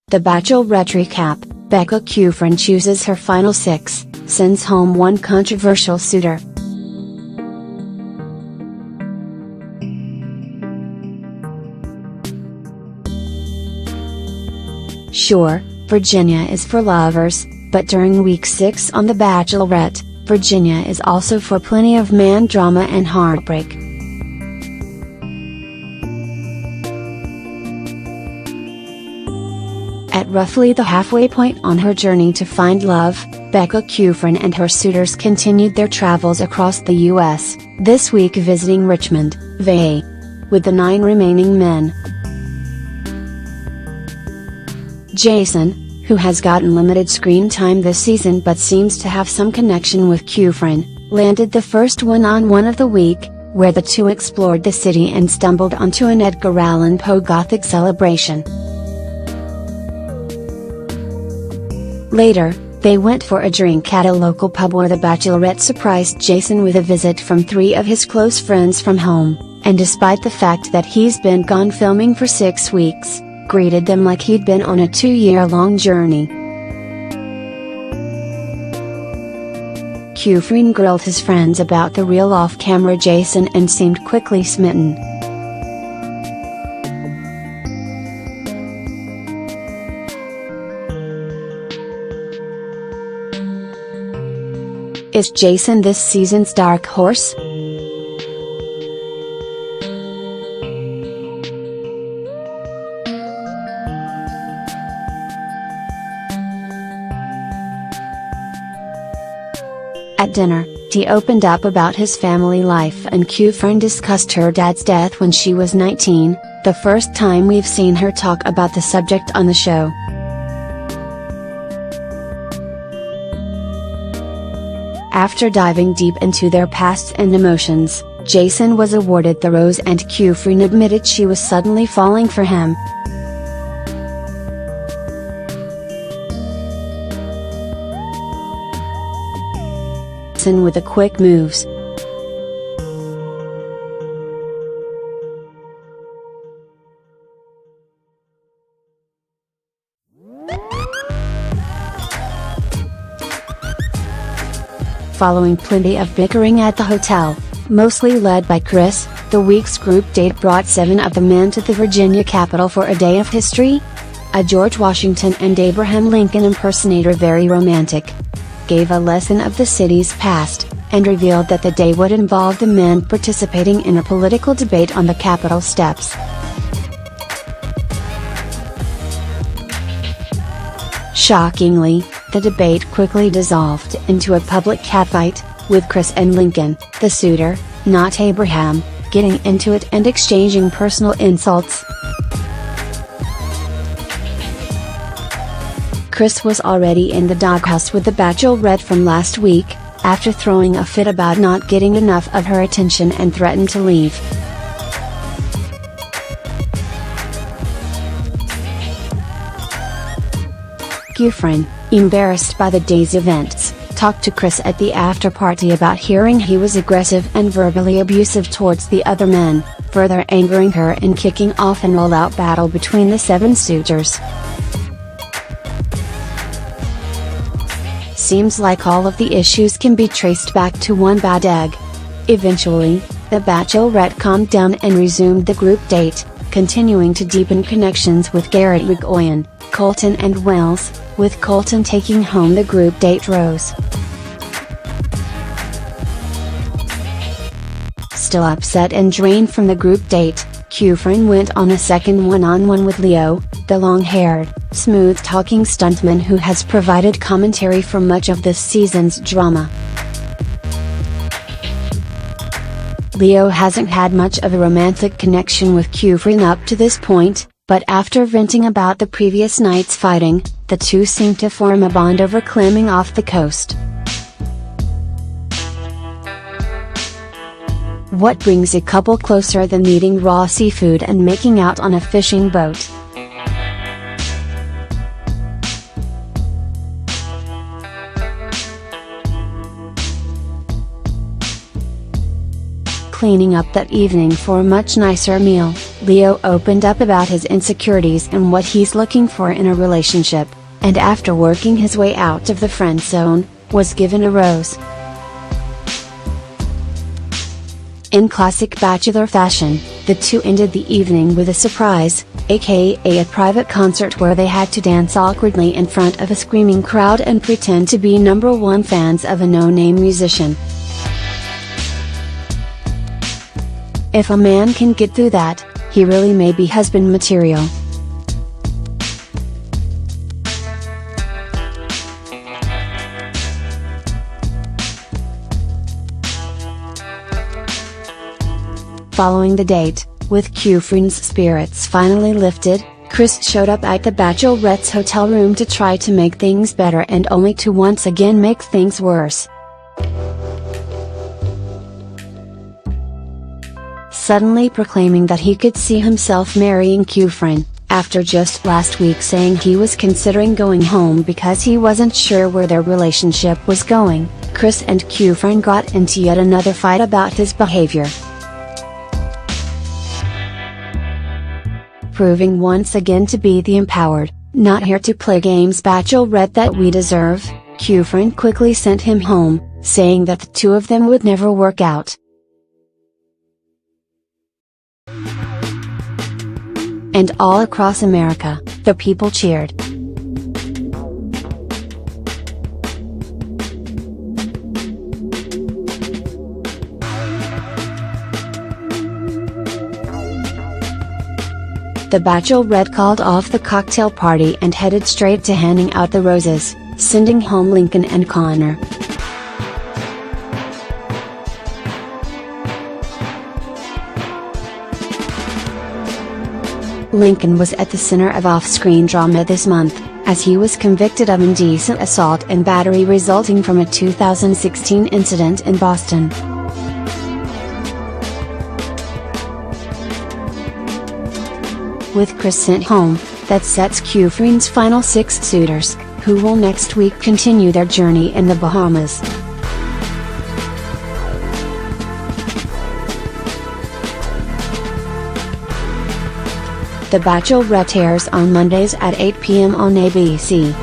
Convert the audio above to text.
The Bachelorette recap: Becca Kufrin chooses her final 6, sends home one controversial suitor. Sure, Virginia is for lovers, but during week 6 on The Bachelorette, Virginia is also for plenty of man drama and heartbreak. At roughly the halfway point on her journey to find love, Becca Kufrin and her suitors continued their travels across the U.S., this week visiting Richmond, VA. With the 9 remaining men, Jason, who has gotten limited screen time this season but seems to have some connection with Kufrin, landed the first one-on-one of the week, where the two explored the city and stumbled onto an Edgar Allan Poe Gothic celebration. Later, they went for a drink at a local pub where the Bachelorette surprised Jason with a visit from 3 of his close friends from home, and despite the fact that he's been gone filming for 6 weeks, greeted them like he'd been on a 2-year-long journey. Kufrin grilled his friends about the real off-camera Jason and seemed quickly smitten. Is Jason this season's dark horse? At dinner, he opened up about his family life and Kufrin discussed her dad's death when she was 19, the first time we've seen her talk about the subject on the show. After diving deep into their pasts and emotions, Jason was awarded the rose and Kufrin admitted she was suddenly falling for him. Jason with the quick moves. Following plenty of bickering at the hotel, mostly led by Chris, the week's group date brought 7 of the men to the Virginia Capitol for a day of history. A George Washington and Abraham Lincoln impersonator, very romantic, gave a lesson of the city's past, and revealed that the day would involve the men participating in a political debate on the Capitol steps. Shockingly, the debate quickly dissolved into a public catfight, with Chris and Lincoln, the suitor, not Abraham, getting into it and exchanging personal insults. Chris was already in the doghouse with the Bachelorette from last week, after throwing a fit about not getting enough of her attention and threatened to leave. Kufrin, embarrassed by the day's events, talked to Chris at the after-party about hearing he was aggressive and verbally abusive towards the other men, further angering her and kicking off an all-out battle between the 7 suitors. Seems like all of the issues can be traced back to one bad egg. Eventually, the Bachelorette calmed down and resumed the group date, continuing to deepen connections with Garrett Regoyan, Colton and Wells, with Colton taking home the group date rose. Still upset and drained from the group date, Kufrin went on a second one-on-one with Leo, the long-haired, smooth-talking stuntman who has provided commentary for much of this season's drama. Leo hasn't had much of a romantic connection with Kufrin up to this point, but after venting about the previous night's fighting, the two seem to form a bond over climbing off the coast. What brings a couple closer than eating raw seafood and making out on a fishing boat? Cleaning up that evening for a much nicer meal. Leo opened up about his insecurities and what he's looking for in a relationship, and after working his way out of the friend zone, was given a rose. In classic Bachelor fashion, the two ended the evening with a surprise, aka a private concert where they had to dance awkwardly in front of a screaming crowd and pretend to be #1 fans of a no-name musician. If a man can get through that, he really may be husband material. Following the date, with Kufrin's spirits finally lifted, Chris showed up at the Bachelorette's hotel room to try to make things better and only to once again make things worse. Suddenly proclaiming that he could see himself marrying Kufrin, after just last week saying he was considering going home because he wasn't sure where their relationship was going, Chris and Kufrin got into yet another fight about his behavior. Proving once again to be the empowered, not here to play games Bachelorette that we deserve, Kufrin quickly sent him home, saying that the two of them would never work out. And all across America, the people cheered. The Bachelorette called off the cocktail party and headed straight to handing out the roses, sending home Lincoln and Connor. Lincoln was at the center of off-screen drama this month, as he was convicted of indecent assault and battery resulting from a 2016 incident in Boston. With Chris sent home, that sets Kufrin's final 6 suitors, who will next week continue their journey in the Bahamas. The Bachelorette airs on Mondays at 8 p.m. on ABC.